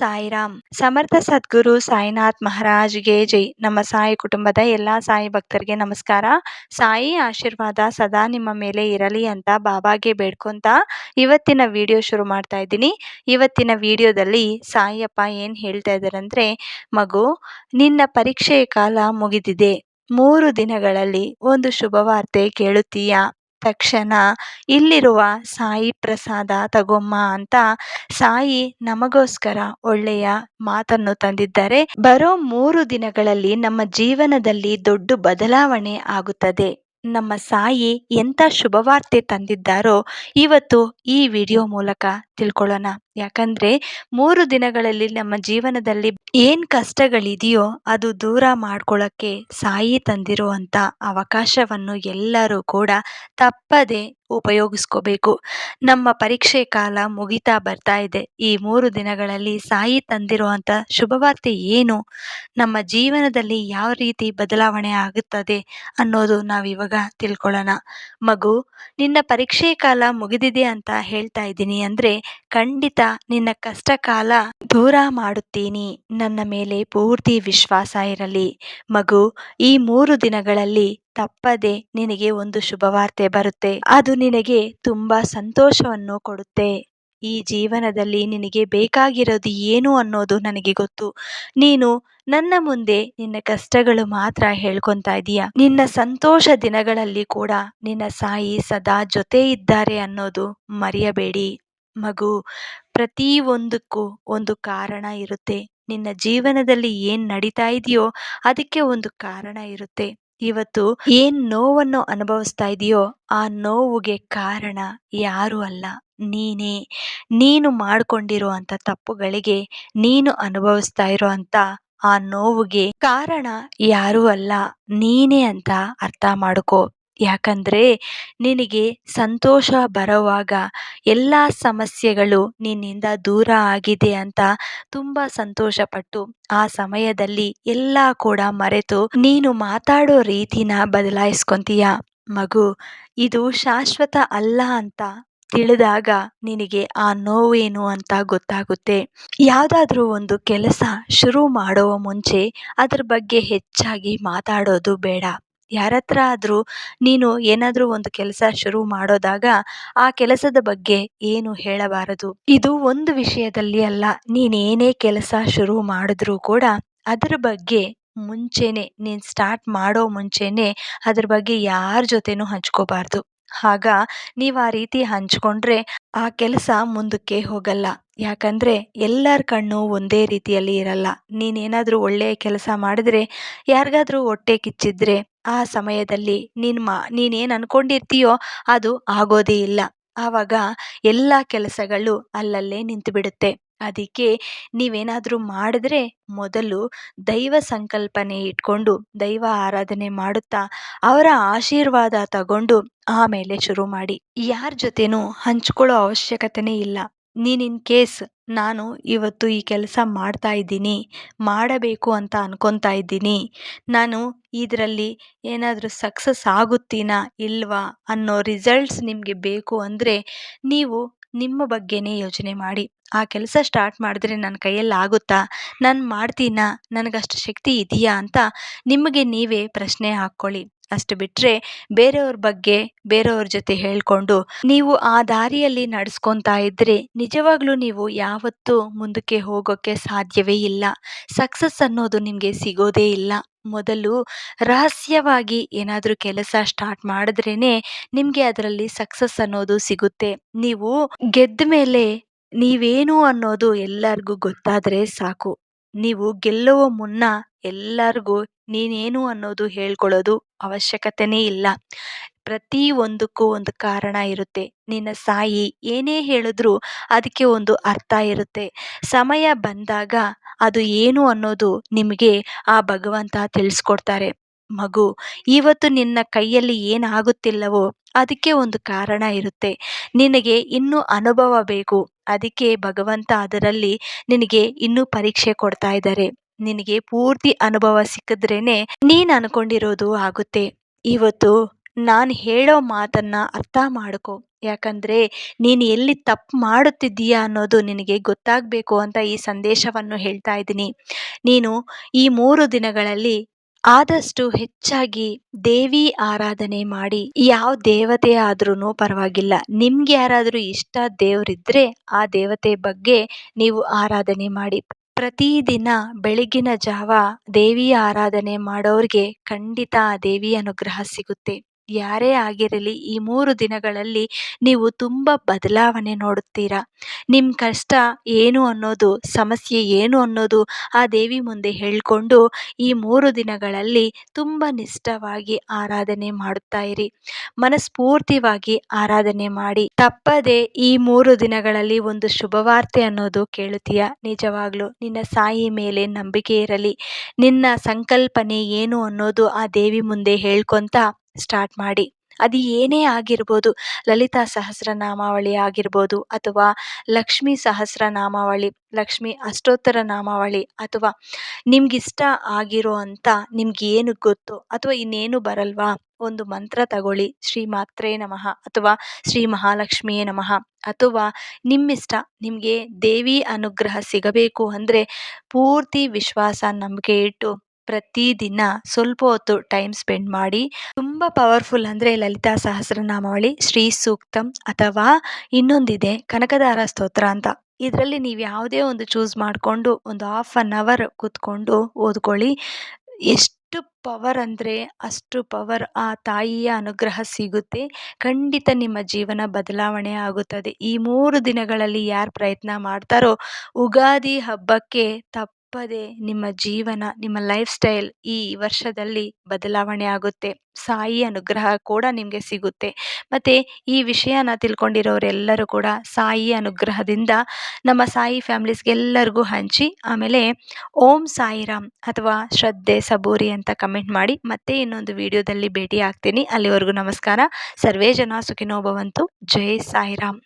ಸಾಯಿರಾಮ್. ಸಮರ್ಥ ಸದ್ಗುರು ಸಾಯಿನಾಥ್ ಮಹಾರಾಜ್ಗೆ ಜೈ. ನಮ್ಮ ಸಾಯಿ ಕುಟುಂಬದ ಎಲ್ಲ ಸಾಯಿ ಭಕ್ತರಿಗೆ ನಮಸ್ಕಾರ. ಸಾಯಿ ಆಶೀರ್ವಾದ ಸದಾ ನಿಮ್ಮ ಮೇಲೆ ಇರಲಿ ಅಂತ ಬಾಬಾಗೆ ಬೇಡ್ಕೊಂತ ಇವತ್ತಿನ ವಿಡಿಯೋ ಶುರು ಮಾಡ್ತಾ ಇದ್ದೀನಿ. ಇವತ್ತಿನ ವಿಡಿಯೋದಲ್ಲಿ ಸಾಯಿಯಪ್ಪ ಏನು ಹೇಳ್ತಾ ಇದ್ದಾರೆ ಅಂದರೆ, ಮಗು, ನಿನ್ನ ಪರೀಕ್ಷೆಯ ಕಾಲ ಮುಗಿದಿದೆ. 3 ದಿನಗಳಲ್ಲಿ ಒಂದು ಶುಭವಾರ್ತೆ ಕೇಳುತ್ತೀಯಾ? ತಕ್ಷಣ ಇಲ್ಲಿರುವ ಸಾಯಿ ಪ್ರಸಾದ ತಗೊಮ್ಮ ಅಂತ ಸಾಯಿ ನಮಗೋಸ್ಕರ ಒಳ್ಳೆಯ ಮಾತನ್ನು ತಂದಿದ್ದಾರೆ. ಬರೋ 3 ದಿನಗಳಲ್ಲಿ ನಮ್ಮ ಜೀವನದಲ್ಲಿ ದೊಡ್ಡ ಬದಲಾವಣೆ ಆಗುತ್ತದೆ. ನಮ್ಮ ಸಾಯಿ ಎಂಥ ಶುಭವಾರ್ತೆ ತಂದಿದ್ದಾರೋ ಇವತ್ತು ಈ ವಿಡಿಯೋ ಮೂಲಕ ತಿಳ್ಕೊಳ್ಳೋಣ. ಯಾಕಂದ್ರೆ 3 ದಿನಗಳಲ್ಲಿ ನಮ್ಮ ಜೀವನದಲ್ಲಿ ಏನ್ ಕಷ್ಟಗಳಿದೆಯೋ ಅದು ದೂರ ಮಾಡ್ಕೊಳ್ಳೋಕ್ಕೆ ಸಾಯಿ ತಂದಿರುವಂತ ಅವಕಾಶವನ್ನು ಎಲ್ಲರೂ ಕೂಡ ತಪ್ಪದೆ ಉಪಯೋಗಿಸ್ಕೋಬೇಕು. ನಮ್ಮ ಪರೀಕ್ಷೆ ಕಾಲ ಮುಗಿತಾ ಬರ್ತಾ ಇದೆ. ಈ 3 ದಿನಗಳಲ್ಲಿ ಸಾಯಿ ತಂದಿರುವಂತ ಶುಭವಾರ್ತೆ ಏನು, ನಮ್ಮ ಜೀವನದಲ್ಲಿ ಯಾವ ರೀತಿ ಬದಲಾವಣೆ ಆಗುತ್ತದೆ ಅನ್ನೋದು ನಾವಿವಾಗ ತಿಳ್ಕೊಳ್ಳೋಣ. ಮಗು, ನಿನ್ನ ಪರೀಕ್ಷೆ ಕಾಲ ಮುಗಿದಿದೆ ಅಂತ ಹೇಳ್ತಾ ಇದ್ದೀನಿ ಅಂದ್ರೆ ಖಂಡಿತ ನಿನ್ನ ಕಷ್ಟ ಕಾಲ ದೂರ ಮಾಡುತ್ತೀನಿ. ನನ್ನ ಮೇಲೆ ಪೂರ್ತಿ ವಿಶ್ವಾಸ ಇರಲಿ. ಮಗು, ಈ 3 ದಿನಗಳಲ್ಲಿ ತಪ್ಪದೆ ನಿನಗೆ ಒಂದು ಶುಭವಾರ್ತೆ ಬರುತ್ತೆ. ಅದು ನಿನಗೆ ತುಂಬಾ ಸಂತೋಷವನ್ನು ಕೊಡುತ್ತೆ. ಈ ಜೀವನದಲ್ಲಿ ನಿನಗೆ ಬೇಕಾಗಿರೋದು ಏನು ಅನ್ನೋದು ನನಗೆ ಗೊತ್ತು. ನೀನು ನನ್ನ ಮುಂದೆ ನಿನ್ನ ಕಷ್ಟಗಳು ಮಾತ್ರ ಹೇಳ್ಕೊತಾ ಇದೀಯ. ನಿನ್ನ ಸಂತೋಷ ದಿನಗಳಲ್ಲಿ ಕೂಡ ನಿನ್ನ ಸಾಯಿ ಸದಾ ಜೊತೆ ಇದ್ದಾರೆ ಅನ್ನೋದು ಮರೆಯಬೇಡಿ. ಮಗು, ಪ್ರತಿ ಒಂದಕ್ಕೂ ಒಂದು ಕಾರಣ ಇರುತ್ತೆ. ನಿನ್ನ ಜೀವನದಲ್ಲಿ ಏನ್ ನಡೀತಾ ಇದೆಯೋ ಅದಕ್ಕೆ ಒಂದು ಕಾರಣ ಇರುತ್ತೆ. ಇವತ್ತು ಏನ್ ನೋವನ್ನು ಅನುಭವಿಸ್ತಾ ಇದೆಯೋ ಆ ನೋವಿಗೆ ಕಾರಣ ಯಾರು ಅಲ್ಲ, ನೀನೇ. ನೀನು ಮಾಡ್ಕೊಂಡಿರುವಂತ ತಪ್ಪುಗಳಿಗೆ, ನೀನು ಅನುಭವಿಸ್ತಾ ಇರೋಂತ ಆ ನೋವಿಗೆ ಕಾರಣ ಯಾರೂ ಅಲ್ಲ, ನೀನೇ ಅಂತ ಅರ್ಥ ಮಾಡ್ಕೋ. ಯಾಕಂದ್ರೆ ನಿನಗೆ ಸಂತೋಷ ಬರೋವಾಗ ಎಲ್ಲ ಸಮಸ್ಯೆಗಳು ನಿನ್ನಿಂದ ದೂರ ಆಗಿದೆ ಅಂತ ತುಂಬಾ ಸಂತೋಷ ಪಟ್ಟು ಆ ಸಮಯದಲ್ಲಿ ಎಲ್ಲ ಕೂಡ ಮರೆತು ನೀನು ಮಾತಾಡೋ ರೀತಿನ ಬದಲಾಯಿಸ್ಕೊಂತೀಯ. ಮಗು, ಇದು ಶಾಶ್ವತ ಅಲ್ಲ ಅಂತ ತಿಳಿದಾಗ ನಿನಗೆ ಆ ನೋವೇನು ಅಂತ ಗೊತ್ತಾಗುತ್ತೆ. ಯಾವುದಾದ್ರೂ ಒಂದು ಕೆಲಸ ಶುರು ಮಾಡುವ ಮುಂಚೆ ಅದ್ರ ಬಗ್ಗೆ ಹೆಚ್ಚಾಗಿ ಮಾತಾಡೋದು ಬೇಡ. ಯಾರತ್ರ ಆದ್ರೂ ನೀನು ಏನಾದ್ರೂ ಒಂದು ಕೆಲಸ ಶುರು ಮಾಡೋದಾಗ ಆ ಕೆಲಸದ ಬಗ್ಗೆ ಏನು ಹೇಳಬಾರದು. ಇದು ಒಂದು ವಿಷಯದಲ್ಲಿ ಅಲ್ಲ, ನೀನೇನೇ ಕೆಲಸ ಶುರು ಮಾಡಿದ್ರೂ ಕೂಡ ಅದ್ರ ಬಗ್ಗೆ ಮುಂಚೆನೆ, ನೀನ್ ಸ್ಟಾರ್ಟ್ ಮಾಡೋ ಮುಂಚೆನೆ ಅದ್ರ ಬಗ್ಗೆ ಯಾರ ಜೊತೆನೂ ಹಂಚ್ಕೋಬಾರ್ದು. ಆಗ ನೀವು ಆ ರೀತಿ ಹಂಚ್ಕೊಂಡ್ರೆ ಆ ಕೆಲಸ ಮುಂದಕ್ಕೆ ಹೋಗಲ್ಲ. ಯಾಕಂದ್ರೆ ಎಲ್ಲರ ಕಣ್ಣು ಒಂದೇ ರೀತಿಯಲ್ಲಿ ಇರಲ್ಲ. ನೀನೇನಾದ್ರೂ ಒಳ್ಳೆಯ ಕೆಲಸ ಮಾಡಿದ್ರೆ ಯಾರಿಗಾದ್ರೂ ಹೊಟ್ಟೆ ಕಿಚ್ಚಿದ್ರೆ ಆ ಸಮಯದಲ್ಲಿ ನೀನೇನ್ ಅನ್ಕೊಂಡಿರ್ತೀಯೋ ಅದು ಆಗೋದೇ ಇಲ್ಲ. ಆವಾಗ ಎಲ್ಲ ಕೆಲಸಗಳು ಅಲ್ಲಲ್ಲೇ ನಿಂತು ಬಿಡುತ್ತೆ. ಅದಕ್ಕೆ ನೀವೇನಾದ್ರೂ ಮಾಡಿದ್ರೆ ಮೊದಲು ದೈವ ಸಂಕಲ್ಪನೆ ಇಟ್ಕೊಂಡು ದೈವ ಆರಾಧನೆ ಮಾಡುತ್ತಾ ಅವರ ಆಶೀರ್ವಾದ ತಗೊಂಡು ಆಮೇಲೆ ಶುರು ಮಾಡಿ. ಯಾರ ಜೊತೆನೂ ಹಂಚ್ಕೊಳ್ಳೋ ಅವಶ್ಯಕತೆನೇ ಇಲ್ಲ. ನೀನ್ ಇನ್ ಕೇಸ್ ನಾನು ಇವತ್ತು ಈ ಕೆಲಸ ಮಾಡ್ತಾ ಇದ್ದೀನಿ, ಮಾಡಬೇಕು ಅಂತ ಅನ್ಕೊತಾ ಇದ್ದೀನಿ, ನಾನು ಇದರಲ್ಲಿ ಏನಾದರೂ ಸಕ್ಸಸ್ ಆಗುತ್ತೀನಾ ಇಲ್ವಾ ಅನ್ನೋ ರಿಸಲ್ಟ್ಸ್ ನಿಮಗೆ ಬೇಕು ಅಂದರೆ ನೀವು ನಿಮ್ಮ ಬಗ್ಗೆನೇ ಯೋಚನೆ ಮಾಡಿ. ಆ ಕೆಲಸ ಸ್ಟಾರ್ಟ್ ಮಾಡಿದ್ರೆ ನನ್ನ ಕೈಯಲ್ಲಿ ಆಗುತ್ತಾ, ನಾನು ಮಾಡ್ತೀನಾ, ನನಗಷ್ಟು ಶಕ್ತಿ ಇದೆಯಾ ಅಂತ ನಿಮಗೆ ನೀವೇ ಪ್ರಶ್ನೆ ಹಾಕ್ಕೊಳ್ಳಿ. ಅಷ್ಟು ಬಿಟ್ಟರೆ ಬೇರೆಯವ್ರ ಬಗ್ಗೆ ಬೇರೆಯವ್ರ ಜೊತೆ ಹೇಳ್ಕೊಂಡು ನೀವು ಆ ದಾರಿಯಲ್ಲಿ ನಡೆಸ್ಕೊತಾ ಇದ್ರೆ ನಿಜವಾಗ್ಲೂ ನೀವು ಯಾವತ್ತೂ ಮುಂದಕ್ಕೆ ಹೋಗೋಕ್ಕೆ ಸಾಧ್ಯವೇ ಇಲ್ಲ. ಸಕ್ಸಸ್ ಅನ್ನೋದು ನಿಮಗೆ ಸಿಗೋದೇ ಇಲ್ಲ. ಮೊದಲು ರಹಸ್ಯವಾಗಿ ಏನಾದರೂ ಕೆಲಸ ಸ್ಟಾರ್ಟ್ ಮಾಡಿದ್ರೇನೆ ನಿಮಗೆ ಅದರಲ್ಲಿ ಸಕ್ಸಸ್ ಅನ್ನೋದು ಸಿಗುತ್ತೆ. ನೀವು ಗೆದ್ದ ಮೇಲೆ ನೀವೇನು ಅನ್ನೋದು ಎಲ್ಲರಿಗೂ ಗೊತ್ತಾದ್ರೆ ಸಾಕು. ನೀವು ಗೆಲ್ಲುವ ಮುನ್ನ ಎಲ್ಲರಿಗೂ ನೀನೇನು ಅನ್ನೋದು ಹೇಳ್ಕೊಳ್ಳೋದು ಅವಶ್ಯಕತೆನೇ ಇಲ್ಲ. ಪ್ರತಿ ಒಂದಕ್ಕೂ ಒಂದು ಕಾರಣ ಇರುತ್ತೆ. ನಿನ್ನ ಸಾಯಿ ಏನೇ ಹೇಳಿದ್ರು ಅದಕ್ಕೆ ಒಂದು ಅರ್ಥ ಇರುತ್ತೆ. ಸಮಯ ಬಂದಾಗ ಅದು ಏನು ಅನ್ನೋದು ನಿಮಗೆ ಆ ಭಗವಂತ ತಿಳಿಸ್ಕೊಡ್ತಾರೆ. ಮಗು, ಇವತ್ತು ನಿನ್ನ ಕೈಯಲ್ಲಿ ಏನಾಗುತ್ತಿಲ್ಲವೋ ಅದಕ್ಕೆ ಒಂದು ಕಾರಣ ಇರುತ್ತೆ. ನಿನಗೆ ಇನ್ನೂ ಅನುಭವ ಬೇಕು. ಅದಕ್ಕೆ ಭಗವಂತ ಅದರಲ್ಲಿ ನಿನಗೆ ಇನ್ನೂ ಪರೀಕ್ಷೆ ಕೊಡ್ತಾ ಇದ್ದಾರೆ. ನಿನಗೆ ಪೂರ್ತಿ ಅನುಭವ ಸಿಕ್ಕಿದ್ರೇನೆ ನೀನ್ ಅನ್ಕೊಂಡಿರೋದು ಆಗುತ್ತೆ. ಇವತ್ತು ನಾನು ಹೇಳೋ ಮಾತನ್ನ ಅರ್ಥ ಮಾಡ್ಕೊ. ಯಾಕಂದರೆ ನೀನು ಎಲ್ಲಿ ತಪ್ಪು ಮಾಡುತ್ತಿದ್ದೀಯಾ ಅನ್ನೋದು ನಿನಗೆ ಗೊತ್ತಾಗಬೇಕು ಅಂತ ಈ ಸಂದೇಶವನ್ನು ಹೇಳ್ತಾ ಇದ್ದೀನಿ. ನೀನು ಈ 3 ದಿನಗಳಲ್ಲಿ ಆದಷ್ಟು ಹೆಚ್ಚಾಗಿ ದೇವಿ ಆರಾಧನೆ ಮಾಡಿ. ಯಾವ ದೇವತೆ ಆದ್ರೂ ಪರವಾಗಿಲ್ಲ, ನಿಮ್ಗೆ ಯಾರಾದರೂ ಇಷ್ಟ ದೇವರಿದ್ರೆ ಆ ದೇವತೆ ಬಗ್ಗೆ ನೀವು ಆರಾಧನೆ ಮಾಡಿ. ಪ್ರತಿದಿನ ಬೆಳಗಿನ ಜಾವ ದೇವಿಯ ಆರಾಧನೆ ಮಾಡೋರಿಗೆ ಖಂಡಿತ ಆ ದೇವಿಯ ಅನುಗ್ರಹ ಸಿಗುತ್ತೆ. ಯಾರೇ ಆಗಿರಲಿ ಈ 3 ದಿನಗಳಲ್ಲಿ ನೀವು ತುಂಬ ಬದಲಾವಣೆ ನೋಡುತ್ತೀರಾ. ನಿಮ್ಮ ಕಷ್ಟ ಏನು ಅನ್ನೋದು, ಸಮಸ್ಯೆ ಏನು ಅನ್ನೋದು ಆ ದೇವಿ ಮುಂದೆ ಹೇಳಿಕೊಂಡು ಈ 3 ದಿನಗಳಲ್ಲಿ ತುಂಬ ನಿಷ್ಠವಾಗಿ ಆರಾಧನೆ ಮಾಡುತ್ತಾ ಇರಿ. ಮನಸ್ಫೂರ್ತಿಯಾಗಿ ಆರಾಧನೆ ಮಾಡಿ. ತಪ್ಪದೆ ಈ 3 ದಿನಗಳಲ್ಲಿ ಒಂದು ಶುಭವಾರ್ತೆ ಅನ್ನೋದು ಕೇಳುತ್ತೀಯಾ? ನಿಜವಾಗ್ಲೂ ನಿನ್ನ ಸಾಯಿ ಮೇಲೆ ನಂಬಿಕೆ ಇರಲಿ. ನಿನ್ನ ಸಂಕಲ್ಪನೆ ಏನು ಅನ್ನೋದು ಆ ದೇವಿ ಮುಂದೆ ಹೇಳ್ಕೊಂತ ಸ್ಟಾರ್ಟ್ ಮಾಡಿ. ಅದು ಏನೇ ಆಗಿರ್ಬೋದು, ಲಲಿತಾ ಸಹಸ್ರನಾಮಾವಳಿ ಆಗಿರ್ಬೋದು, ಅಥವಾ ಲಕ್ಷ್ಮೀ ಸಹಸ್ರನಾಮಾವಳಿ, ಲಕ್ಷ್ಮೀ ಅಷ್ಟೋತ್ತರ ನಾಮಾವಳಿ, ಅಥವಾ ನಿಮ್ಗಿಷ್ಟ ಆಗಿರೋ ಅಂಥ ನಿಮ್ಗೇನು ಗೊತ್ತೋ ಅಥವಾ ಇನ್ನೇನು ಬರಲ್ವಾ, ಒಂದು ಮಂತ್ರ ತಗೊಳ್ಳಿ. ಶ್ರೀ ಮಾತ್ರೇ ನಮಃ ಅಥವಾ ಶ್ರೀ ಮಹಾಲಕ್ಷ್ಮಿಯೇ ನಮಃ, ಅಥವಾ ನಿಮ್ಮಿಷ್ಟ. ನಿಮಗೆ ದೇವಿ ಅನುಗ್ರಹ ಸಿಗಬೇಕು ಅಂದರೆ ಪೂರ್ತಿ ವಿಶ್ವಾಸ ನಂಬಿಕೆ ಇಟ್ಟು ಪ್ರತಿದಿನ ಸ್ವಲ್ಪ ಹೊತ್ತು ಟೈಮ್ ಸ್ಪೆಂಡ್ ಮಾಡಿ. ತುಂಬ ಪವರ್ಫುಲ್ ಅಂದರೆ ಲಲಿತಾ ಸಹಸ್ರನಾಮಾವಳಿ, ಶ್ರೀ ಸೂಕ್ತಂ, ಅಥವಾ ಇನ್ನೊಂದಿದೆ ಕನಕದಾರ ಸ್ತೋತ್ರ ಅಂತ. ಇದರಲ್ಲಿ ನೀವು ಯಾವುದೇ ಒಂದು ಚೂಸ್ ಮಾಡಿಕೊಂಡು ಒಂದು ಹಾಫ್ ಆನ್ ಅವರ್ ಕೂತ್ಕೊಂಡು ಓದ್ಕೊಳ್ಳಿ. ಎಷ್ಟು ಪವರ್ ಅಂದರೆ ಅಷ್ಟು ಪವರ್, ಆ ತಾಯಿಯ ಅನುಗ್ರಹ ಸಿಗುತ್ತೆ. ಖಂಡಿತ ನಿಮ್ಮ ಜೀವನ ಬದಲಾವಣೆ ಆಗುತ್ತದೆ. ಈ 3 ದಿನಗಳಲ್ಲಿ ಯಾರು ಪ್ರಯತ್ನ ಮಾಡ್ತಾರೋ ಉಗಾದಿ ಹಬ್ಬಕ್ಕೆ ತಪ್ಪದೆ ನಿಮ್ಮ ಜೀವನ, ನಿಮ್ಮ ಲೈಫ್ ಸ್ಟೈಲ್ ಈ ವರ್ಷದಲ್ಲಿ ಬದಲಾವಣೆ ಆಗುತ್ತೆ. ಸಾಯಿ ಅನುಗ್ರಹ ಕೂಡ ನಿಮಗೆ ಸಿಗುತ್ತೆ. ಮತ್ತು ಈ ವಿಷಯನ ತಿಳ್ಕೊಂಡಿರೋರೆಲ್ಲರೂ ಕೂಡ ಸಾಯಿ ಅನುಗ್ರಹದಿಂದ ನಮ್ಮ ಸಾಯಿ ಫ್ಯಾಮಿಲೀಸ್ಗೆಲ್ಲರಿಗೂ ಹಂಚಿ. ಆಮೇಲೆ ಓಂ ಸಾಯಿರಾಮ್ ಅಥವಾ ಶ್ರದ್ಧೆ ಸಬೂರಿ ಅಂತ ಕಮೆಂಟ್ ಮಾಡಿ. ಮತ್ತೆ ಇನ್ನೊಂದು ವಿಡಿಯೋದಲ್ಲಿ ಭೇಟಿ ಆಗ್ತೀನಿ. ಅಲ್ಲಿವರೆಗೂ ನಮಸ್ಕಾರ. ಸರ್ವೇ ಜನ ಸುಖಿನೋ ಭವಂತು. ಜೈ ಸಾಯಿರಾಮ್.